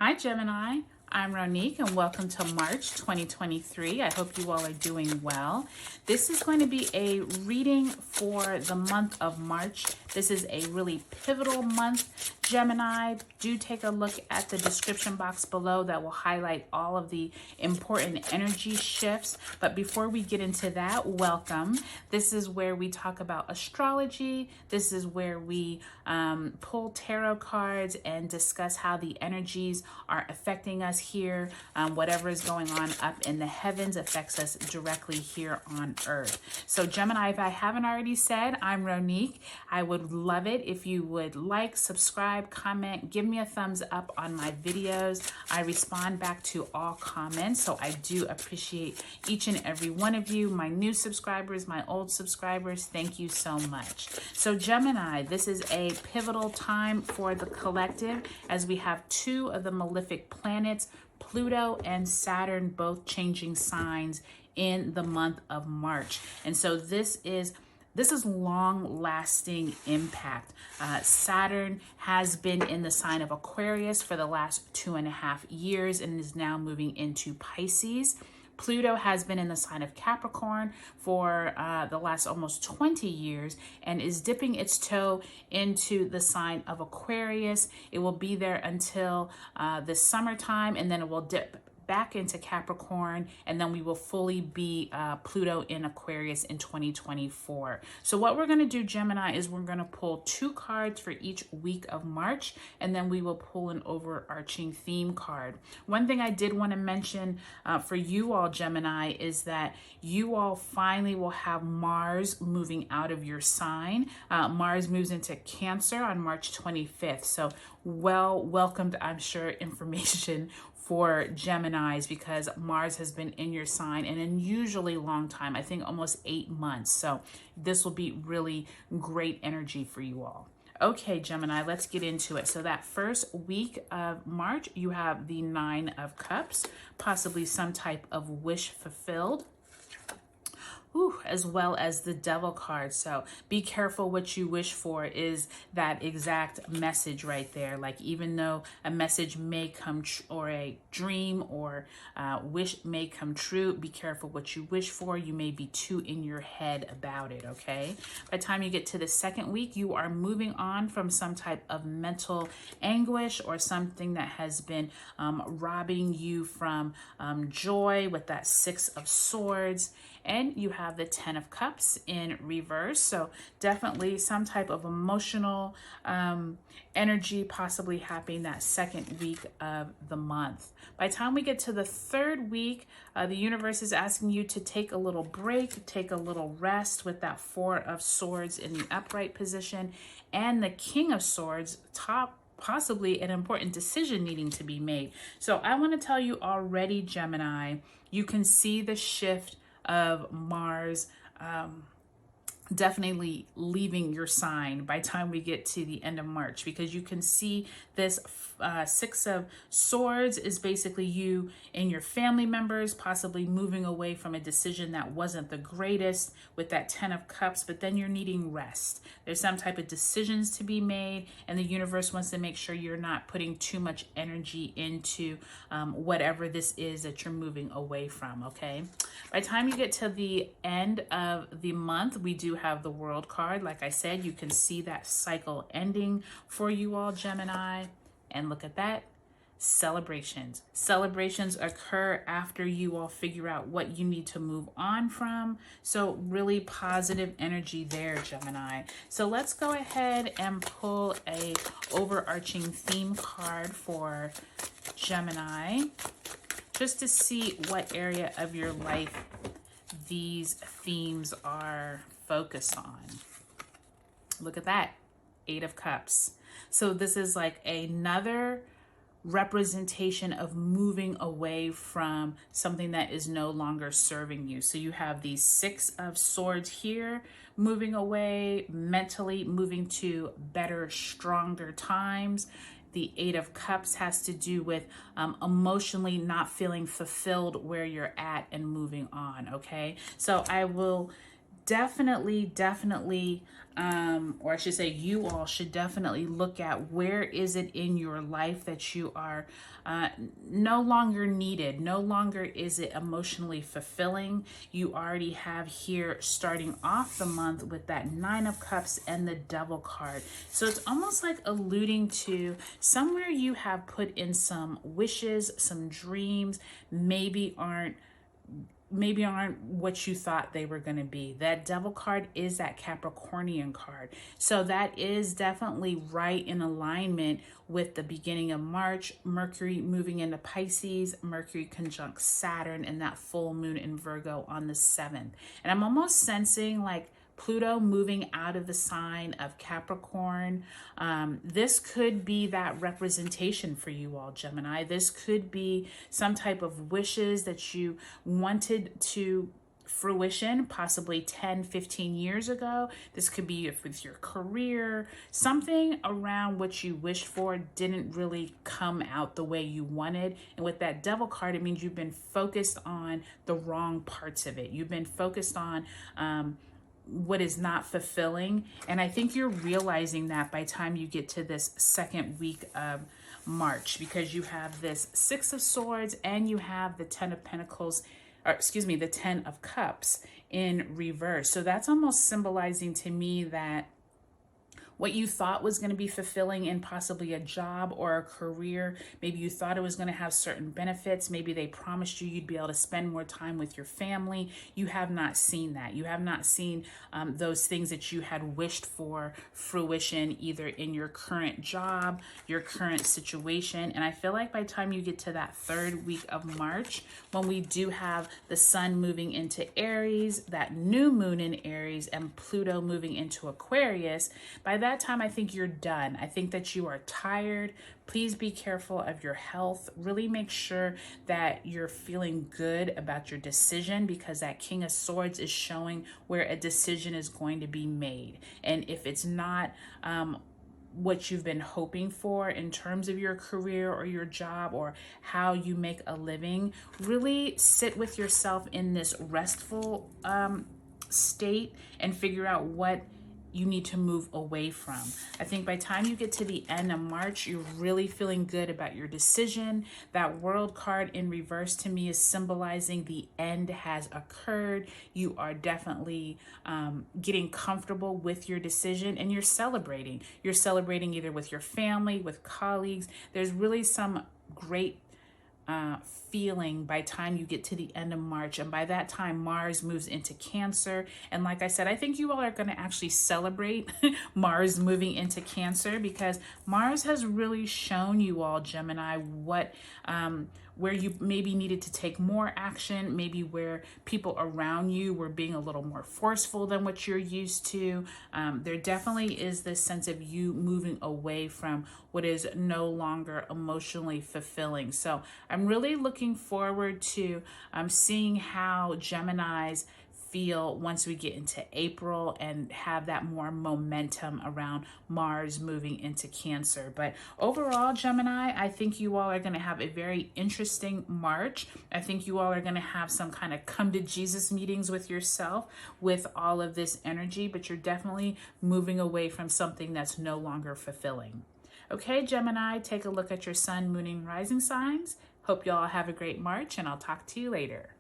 Hi Gemini, I'm Ronique and welcome to March 2023. I hope you all are doing well. This is going to be a reading for the month of March. This is a really pivotal month. Gemini, do take a look at the description box below that will highlight all of the important energy shifts. But before we get into that, welcome. This is where we talk about astrology. This is where we pull tarot cards and discuss how the energies are affecting us here. Whatever is going on up in the heavens affects us directly here on Earth. So Gemini, if I haven't already said, I'm Ronique. I would love it if you would like, subscribe, comment, give me a thumbs up on my videos. I respond back to all comments, so I do appreciate each and every one of you, my new subscribers, my old subscribers. Thank you so much. So Gemini, this is a pivotal time for the collective as we have two of the malefic planets, Pluto and Saturn, both changing signs in the month of March. And so this is long-lasting impact. Saturn has been in the sign of Aquarius for the last 2.5 years and is now moving into Pisces. Pluto has been in the sign of Capricorn for the last almost 20 years and is dipping its toe into the sign of Aquarius. It will be there until the summertime, and then it will dip back into Capricorn, and then we will fully be Pluto in Aquarius in 2024. So what we're going to do, Gemini, is we're going to pull 2 cards for each week of March, and then we will pull an overarching theme card. One thing I did want to mention for you all, Gemini, is that you all finally will have Mars moving out of your sign. Mars moves into Cancer on March 25th. So welcomed, I'm sure, information for Geminis, because Mars has been in your sign an unusually long time, I think almost 8 months. So this will be really great energy for you all. Okay, Gemini, let's get into it. So that first week of March, you have the 9 of Cups, possibly some type of wish fulfilled. As well as the Devil card. So be careful what you wish for is that exact message right there. Like, even though a message may come or a dream or wish may come true, be careful what you wish for. You may be too in your head about it, okay? By the time you get to the second week, you are moving on from some type of mental anguish or something that has been robbing you from joy with that 6 of Swords. And you have the 10 of Cups in reverse. So definitely some type of emotional energy possibly happening that second week of the month. By the time we get to the third week, the universe is asking you to take a little break, take a little rest with that 4 of Swords in the upright position and the King of Swords possibly an important decision needing to be made. So I want to tell you already, Gemini, you can see the shift of Mars definitely leaving your sign by the time we get to the end of March, because you can see this 6 of Swords is basically you and your family members possibly moving away from a decision that wasn't the greatest with that 10 of Cups, but then you're needing rest. There's some type of decisions to be made, and the universe wants to make sure you're not putting too much energy into whatever this is that you're moving away from, okay? By the time you get to the end of the month, we do have the World card. Like I said, you can see that cycle ending for you all, Gemini. And look at that, celebrations. Celebrations occur after you all figure out what you need to move on from. So really positive energy there, Gemini. So let's go ahead and pull a overarching theme card for Gemini, just to see what area of your life these themes are focused on. Look at that, 8 of Cups. So this is like another representation of moving away from something that is no longer serving you. So you have these 6 of Swords here, moving away mentally, moving to better, stronger times. The 8 of Cups has to do with emotionally not feeling fulfilled where you're at and moving on, okay? So I will definitely, or I should say you all should definitely look at where is it in your life that you are no longer needed, no longer is it emotionally fulfilling. You already have here starting off the month with that Nine of Cups and the Devil card. So it's almost like alluding to somewhere you have put in some wishes, some dreams, maybe aren't what you thought they were going to be. That Devil card is that Capricornian card. So that is definitely right in alignment with the beginning of March, Mercury moving into Pisces, Mercury conjunct Saturn, and that full moon in Virgo on the 7th. And I'm almost sensing like Pluto moving out of the sign of Capricorn. This could be that representation for you all, Gemini. This could be some type of wishes that you wanted to fruition, possibly 10, 15 years ago. This could be with your career, something around what you wished for didn't really come out the way you wanted. And with that Devil card, it means you've been focused on the wrong parts of it. You've been focused on what is not fulfilling. And I think you're realizing that by the time you get to this second week of March, because you have this Six of Swords and you have the Ten of Pentacles, or excuse me, the Ten of Cups in reverse. So that's almost symbolizing to me that what you thought was going to be fulfilling in possibly a job or a career, maybe you thought it was going to have certain benefits, maybe they promised you you'd be able to spend more time with your family. You have not seen that. You have not seen those things that you had wished for fruition, either in your current job, your current situation. And I feel like by the time you get to that third week of March, when we do have the sun moving into Aries, that new moon in Aries, and Pluto moving into Aquarius, by that time, I think you're done. I think that you are tired. Please be careful of your health. Really make sure that you're feeling good about your decision, because that King of Swords is showing where a decision is going to be made. And if it's not what you've been hoping for in terms of your career or your job or how you make a living, really sit with yourself in this restful state and figure out what you need to move away from. I think by the time you get to the end of March, you're really feeling good about your decision. That World card in reverse to me is symbolizing the end has occurred. You are definitely getting comfortable with your decision, and you're celebrating. You're celebrating either with your family, with colleagues. There's really some great feeling by the time you get to the end of March. And by that time, Mars moves into Cancer. And like I said, I think you all are going to actually celebrate Mars moving into Cancer, because Mars has really shown you all, Gemini, what where you maybe needed to take more action, maybe where people around you were being a little more forceful than what you're used to. There definitely is this sense of you moving away from what is no longer emotionally fulfilling. So I'm really looking forward to seeing how Geminis feel once we get into April and have that more momentum around Mars moving into Cancer. But overall, Gemini, I think you all are going to have a very interesting March. I think you all are going to have some kind of come to Jesus meetings with yourself with all of this energy, but you're definitely moving away from something that's no longer fulfilling. Okay, Gemini, take a look at your sun, moon, and rising signs. Hope you all have a great March, and I'll talk to you later.